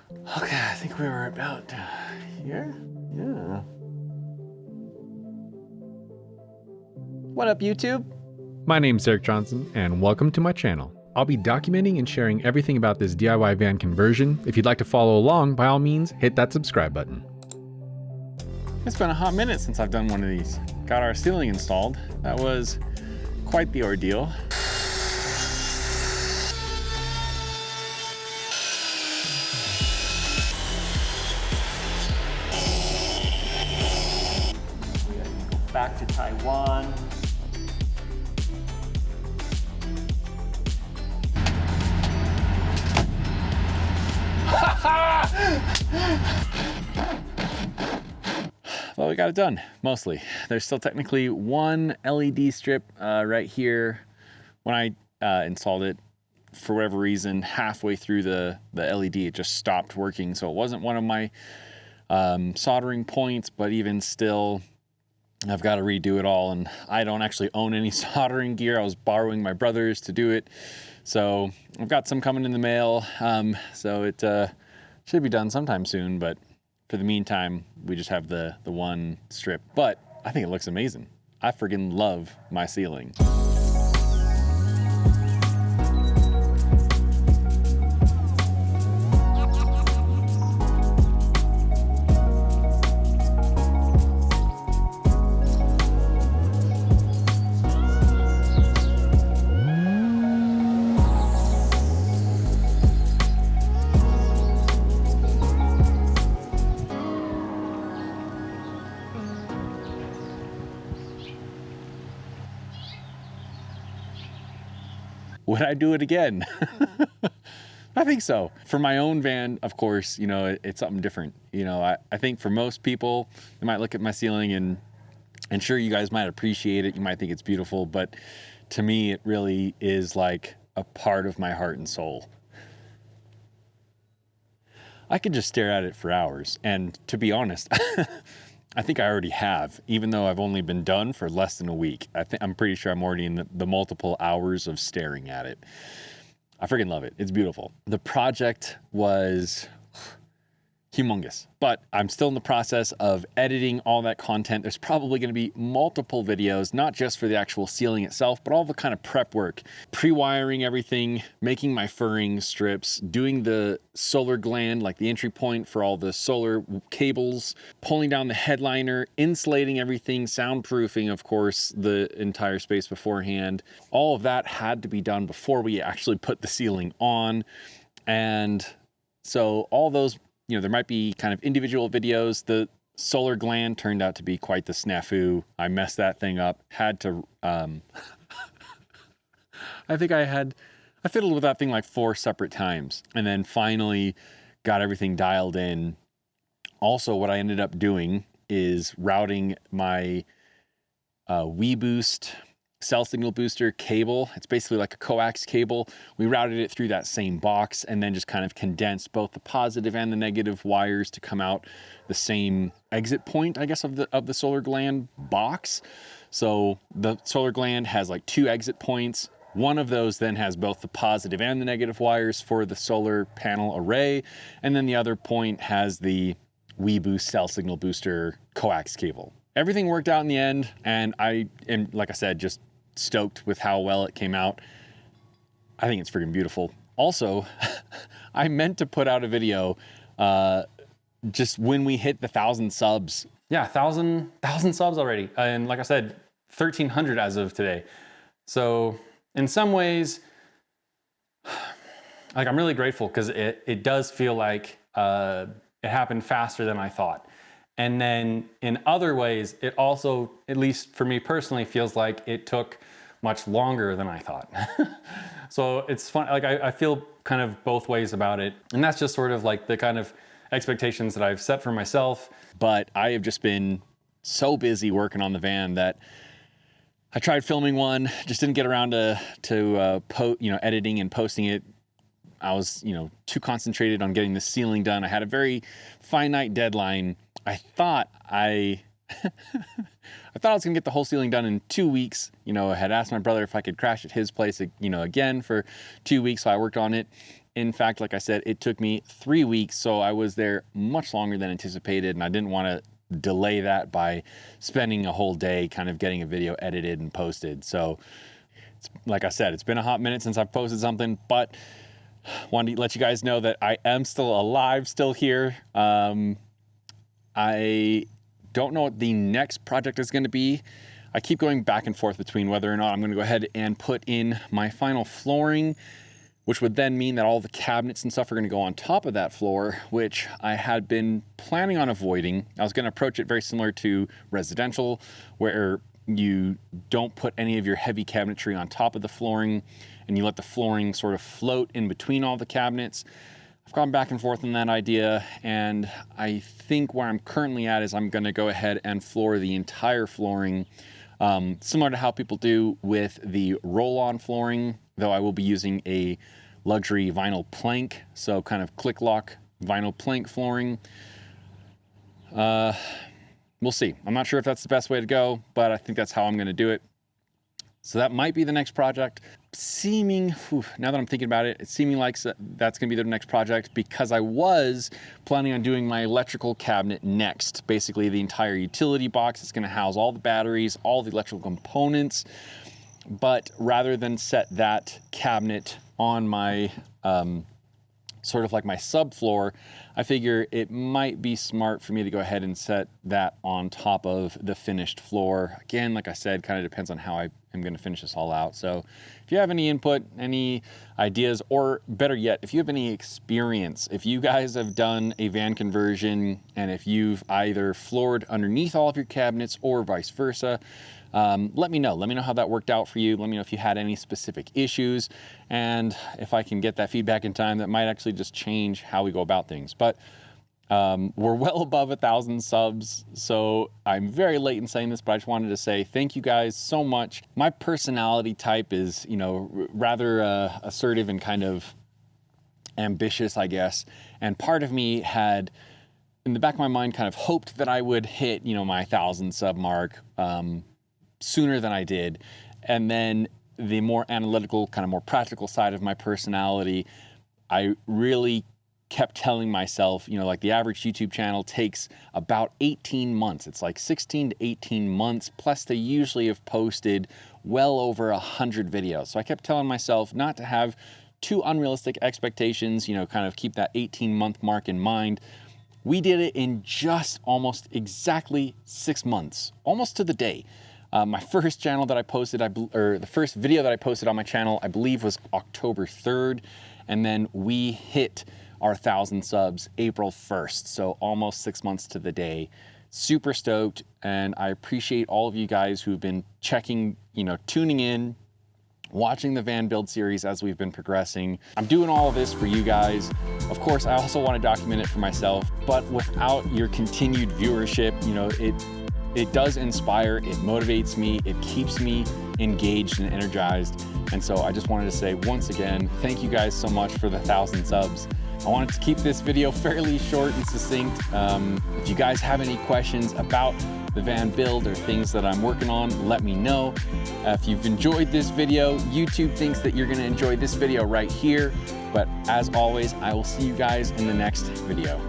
Okay, I think we were about here. Yeah. What up, YouTube? My name's Erik Johnson, and welcome to my channel. I'll be documenting and sharing everything about this DIY van conversion. If you'd like to follow along, by all means, hit that subscribe button. It's been a hot minute since I've done one of these. Got our ceiling installed. That was quite the ordeal. Back to Taiwan. Well, we got it done, mostly. There's still technically one LED strip right here. When I installed it, for whatever reason, halfway through the LED, it just stopped working. So it wasn't one of my soldering points, but even still, I've got to redo it all. And I don't actually own any soldering gear. I was borrowing my brother's to do it. So I've got some coming in the mail. So it should be done sometime soon, but for the meantime, we just have the one strip, but I think it looks amazing. I friggin' love my ceiling. Would I do it again? I think so. For my own van, of course, you know, it's something different. You know, I think for most people, they might look at my ceiling and sure, you guys might appreciate it. You might think it's beautiful, but to me, it really is like a part of my heart and soul. I could just stare at it for hours. And to be honest, I think I already have, even though I've only been done for less than a week. I'm pretty sure I'm already in the multiple hours of staring at it. I freaking love it. It's beautiful. The project was humongous, but I'm still in the process of editing all that content. There's probably going to be multiple videos, not just for the actual ceiling itself, but all the kind of prep work, pre-wiring everything, making my furring strips, doing the solar gland, like the entry point for all the solar cables, pulling down the headliner, insulating everything, soundproofing, of course, the entire space beforehand. All of that had to be done before we actually put the ceiling on. And so all those, you know, there might be kind of individual videos. The solar gland turned out to be quite the snafu. I messed that thing up. Had to, I think I fiddled with that thing like 4 separate times and then finally got everything dialed in. Also, what I ended up doing is routing my WeBoost cell signal booster cable. It's basically like a coax cable. We routed it through that same box and then just kind of condensed both the positive and the negative wires to come out the same exit point, I guess, of the solar gland box. So the solar gland has like 2 exit points. One of those then has both the positive and the negative wires for the solar panel array. And then the other point has the WeBoost cell signal booster coax cable. Everything worked out in the end, and I am, like I said, just stoked with how well it came out. I think it's freaking beautiful. Also, I meant to put out a video just when we hit the 1,000 subs. Yeah, 1,000 subs already. And like I said, 1,300 as of today. So in some ways, like I'm really grateful because it does feel like it happened faster than I thought. And then in other ways, it also, at least for me personally, feels like it took much longer than I thought. So it's fun, like I feel kind of both ways about it. And that's just sort of like the kind of expectations that I've set for myself. But I have just been so busy working on the van that I tried filming one, just didn't get around to editing and posting it. I was, too concentrated on getting the ceiling done. I had a very finite deadline. I thought I was gonna get the whole ceiling done in 2 weeks. I had asked my brother if I could crash at his place, again for 2 weeks. So I worked on it In fact, like I said, it took me 3 weeks, so I was there much longer than anticipated, and I didn't want to delay that by spending a whole day kind of getting a video edited and posted. So like I said, it's been a hot minute since I've posted something, but wanted to let you guys know that I am still alive, still here. I don't know what the next project is going to be. I keep going back and forth between whether or not I'm going to go ahead and put in my final flooring, which would then mean that all the cabinets and stuff are going to go on top of that floor, which I had been planning on avoiding. I was going to approach it very similar to residential, where you don't put any of your heavy cabinetry on top of the flooring and you let the flooring sort of float in between all the cabinets. I've gone back and forth on that idea, and I think where I'm currently at is I'm going to go ahead and floor the entire flooring, similar to how people do with the roll-on flooring, though I will be using a luxury vinyl plank, so kind of click lock vinyl plank flooring. We'll see. I'm not sure if that's the best way to go, but I think that's how I'm going to do it. So that might be the next project. Now that I'm thinking about it, it's seeming like that's going to be the next project, because I was planning on doing my electrical cabinet next. Basically, the entire utility box is going to house all the batteries, all the electrical components. But rather than set that cabinet on my sort of like my subfloor, I figure it might be smart for me to go ahead and set that on top of the finished floor. Again, like I said, kind of depends on how I am going to finish this all out. So if you have any input, any ideas, or better yet, if you have any experience, if you guys have done a van conversion and if you've either floored underneath all of your cabinets or vice versa, let me know. Let me know how that worked out for you. Let me know if you had any specific issues, and if I can get that feedback in time, that might actually just change how we go about things. But we're well above 1,000 subs, so I'm very late in saying this, but I just wanted to say thank you guys so much. My personality type is, rather assertive and kind of ambitious, I guess. And part of me had, in the back of my mind, kind of hoped that I would hit, my 1,000 sub mark sooner than I did. And then the more analytical, kind of more practical side of my personality, I really kept telling myself, like the average YouTube channel takes about 18 months. It's like 16 to 18 months. Plus they usually have posted well over 100 videos. So I kept telling myself not to have too unrealistic expectations, kind of keep that 18-month mark in mind. We did it in just almost exactly 6 months, almost to the day. My first channel that I posted, the first video that I posted on my channel, I believe was October 3rd. And then we hit our 1,000 subs April 1st. So almost 6 months to the day. Super stoked. And I appreciate all of you guys who've been checking, tuning in, watching the van build series as we've been progressing. I'm doing all of this for you guys. Of course, I also want to document it for myself, but without your continued viewership, it does inspire, it motivates me, it keeps me engaged and energized. And so I just wanted to say once again, thank you guys so much for the 1,000 subs. I wanted to keep this video fairly short and succinct. If you guys have any questions about the van build or things that I'm working on, let me know. If you've enjoyed this video, YouTube thinks that you're gonna enjoy this video right here. But as always, I will see you guys in the next video.